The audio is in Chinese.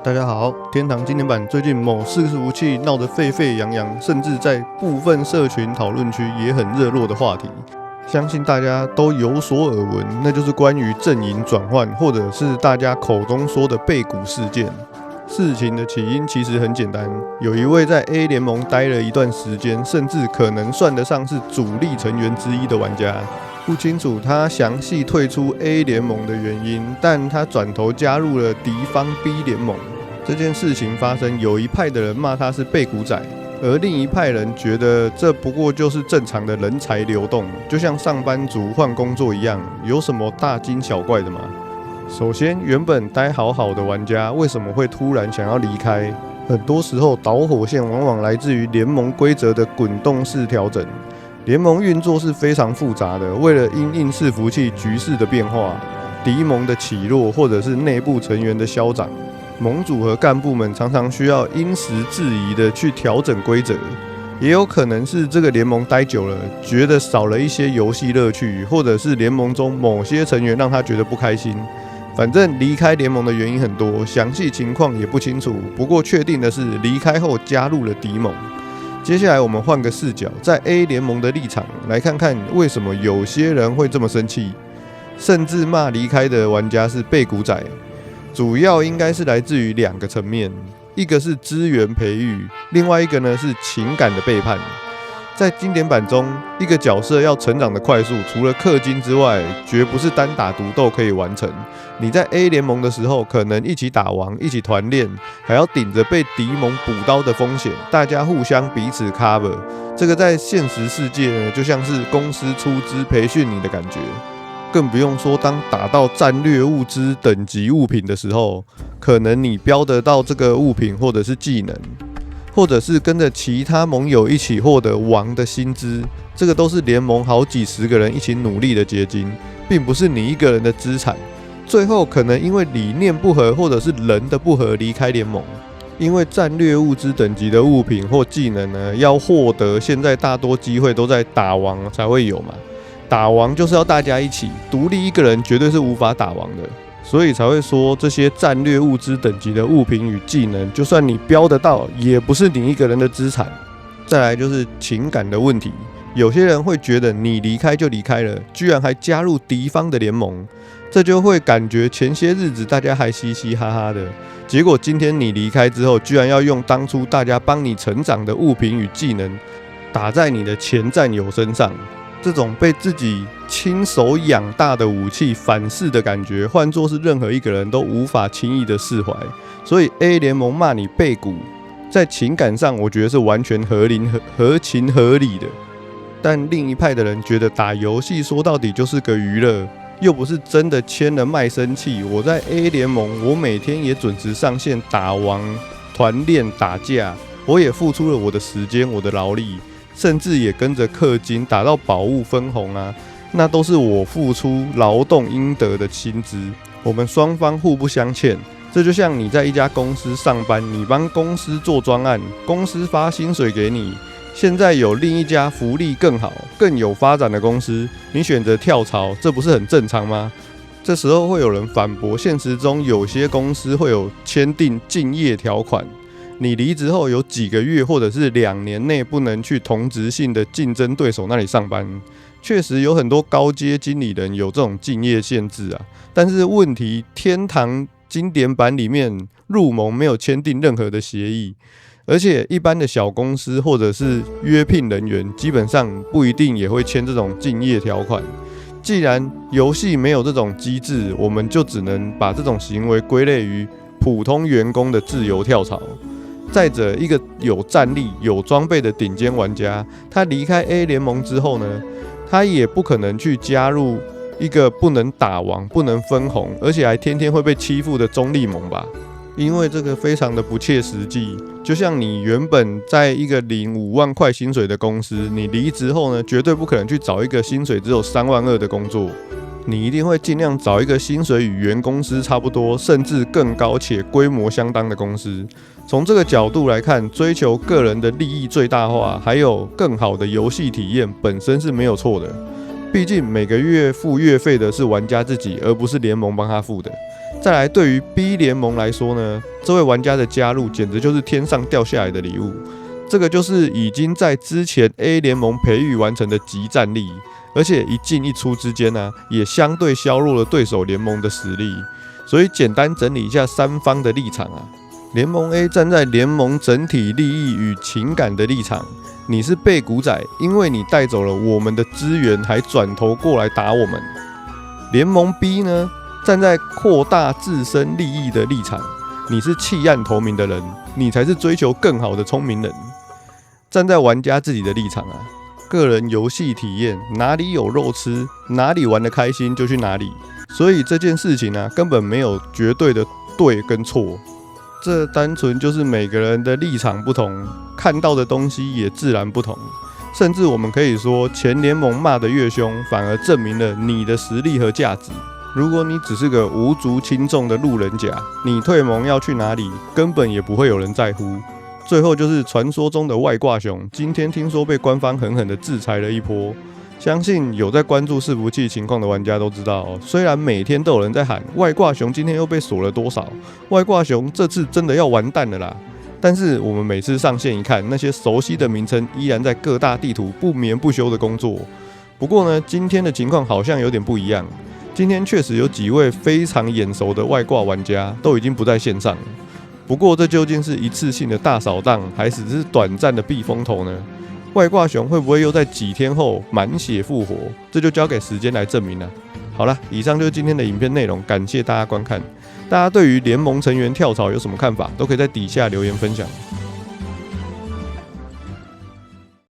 大家好，天堂經典版最近某伺服器鬧得沸沸揚揚，甚至在部分社群討論區也很熱絡的話題，相信大家都有所耳聞，那就是關於陣營轉換，或者是大家口中說的背骨事件。事情的起因其實很簡單，有一位在 A 聯盟待了一段時間，甚至可能算得上是主力成員之一的玩家。不清楚他詳細退出 A 聯盟的原因，但他轉頭加入了敵方 B 聯盟。這件事情發生，有一派的人罵他是背骨仔，而另一派人覺得這不過就是正常的人才流動，就像上班族換工作一樣，有什麼大驚小怪的嗎？首先，原本待好好的玩家為什麼會突然想要離開？很多時候導火線往往來自於聯盟規則的滾動式調整。聯盟運作是非常複雜的，為了因應伺服器局勢的變化、敵盟的起落，或者是內部成員的消長，盟主和幹部們常常需要因時制宜的去調整規則，也有可能是這個聯盟待久了，覺得少了一些遊戲樂趣，或者是聯盟中某些成員讓他覺得不開心。反正離開聯盟的原因很多，詳細情況也不清楚。不過確定的是，離開後加入了敵盟。接下來我們換個視角，在 A 聯盟的立場來看看，為什麼有些人會這麼生氣，甚至罵離開的玩家是背骨仔。主要應該是來自於兩個層面，一個是資源培育，另外一個呢是情感的背叛。在經典版中，一個角色要成長的快速，除了氪金之外，絕不是單打獨鬥可以完成。你在 A 聯盟的時候，可能一起打王，一起團練，還要頂着被敵盟補刀的風險，大家互相彼此 cover。這個在現實世界呢，就像是公司出資培訓你的感覺。更不用說，當打到戰略物資等級物品的時候，可能你標得到這個物品或者是技能，或者是跟着其他盟友一起獲得王的薪資，這個都是聯盟好幾十個人一起努力的結晶，並不是你一個人的資產。最後可能因為理念不合或者是人的不合離開聯盟，因為戰略物資等級的物品或技能呢，要獲得現在大多機會都在打王才會有嘛。打王就是要大家一起，獨立一個人絕對是無法打王的，所以才會說這些戰略物資等級的物品與技能，就算你標得到，也不是你一個人的資產。再來就是情感的問題，有些人會覺得你離開就離開了，居然還加入敵方的聯盟，這就會感覺前些日子大家還嘻嘻哈哈的，結果今天你離開之後，居然要用當初大家幫你成長的物品與技能打在你的前戰友身上。這種被自己親手養大的武器反噬的感覺，換作是任何一個人都無法輕易的釋懷。所以 A 聯盟罵你背骨，在情感上我覺得是完全合情合理的。但另一派的人覺得打遊戲說到底就是個娛樂，又不是真的簽了賣身契。我在 A 聯盟，我每天也準時上線打王、團練、打架，我也付出了我的時間、我的勞力。甚至也跟着氪金打到寶物分紅啊，那都是我付出勞動應得的薪資，我們雙方互不相欠。這就像你在一家公司上班，你幫公司做專案，公司發薪水給你，現在有另一家福利更好、更有發展的公司，你選擇跳槽，這不是很正常嗎？這時候會有人反駁，現實中有些公司會有簽訂競業條款。你離職後有幾個月或者是2年內不能去同質性的競爭對手那裡上班，確實有很多高階經理人有這種競業限制啊。但是問題，天堂經典版裡面入盟沒有簽訂任何的協議，而且一般的小公司或者是約聘人員，基本上不一定也會簽這種競業條款。既然遊戲沒有這種機制，我們就只能把這種行為歸類於普通員工的自由跳槽。再者，一個有戰力、有裝備的頂尖玩家，他離開 A 聯盟之後呢，他也不可能去加入一個不能打王、不能分紅，而且還天天會被欺負的中立盟吧？因為這個非常的不切實際。就像你原本在一個領5萬塊薪水的公司，你離職後呢，絕對不可能去找一個薪水只有3萬2的工作。你一定會盡量找一個薪水與原公司差不多，甚至更高且規模相當的公司。從這個角度來看，追求個人的利益最大化，還有更好的遊戲體驗，本身是沒有錯的。畢竟每個月付月費的是玩家自己，而不是聯盟幫他付的。再來，對於 B 聯盟來說呢，這位玩家的加入簡直就是天上掉下來的禮物。這個就是已經在之前 A 聯盟培育完成的即戰力，而且一進一出之間呢，也相對削弱了對手聯盟的實力。所以簡單整理一下三方的立場啊，聯盟 A 站在聯盟整體利益與情感的立場，你是背骨仔，因為你帶走了我們的資源，還轉頭過來打我們。聯盟 B 呢，站在擴大自身利益的立場，你是棄暗投明的人，你才是追求更好的聰明人。站在玩家自己的立場啊，個人遊戲體驗哪裡有肉吃，哪裡玩得開心就去哪裡。所以這件事情啊，根本沒有絕對的對跟錯，這單純就是每個人的立場不同，看到的東西也自然不同。甚至我們可以說，前聯盟罵得越兇，反而證明了你的實力和價值。如果你只是個無足輕重的路人甲，你退盟要去哪裡，根本也不會有人在乎。最後就是傳說中的外掛熊，今天聽說被官方狠狠的制裁了一波。相信有在關注伺服器情況的玩家都知道，雖然每天都有人在喊外掛熊今天又被鎖了多少，外掛熊這次真的要完蛋了啦，但是我們每次上線一看，那些熟悉的名稱依然在各大地圖不眠不休的工作。不過呢，今天的情況好像有點不一樣，今天確實有幾位非常眼熟的外掛玩家都已經不在線上了。不過這究竟是一次性的大掃蕩，還只是短暫的避風頭呢？外掛熊會不會又在幾天後滿血復活？這就交給時間來證明了。好了，以上就是今天的影片內容，感謝大家觀看。大家對於聯盟成員跳槽有什麼看法，都可以在底下留言分享。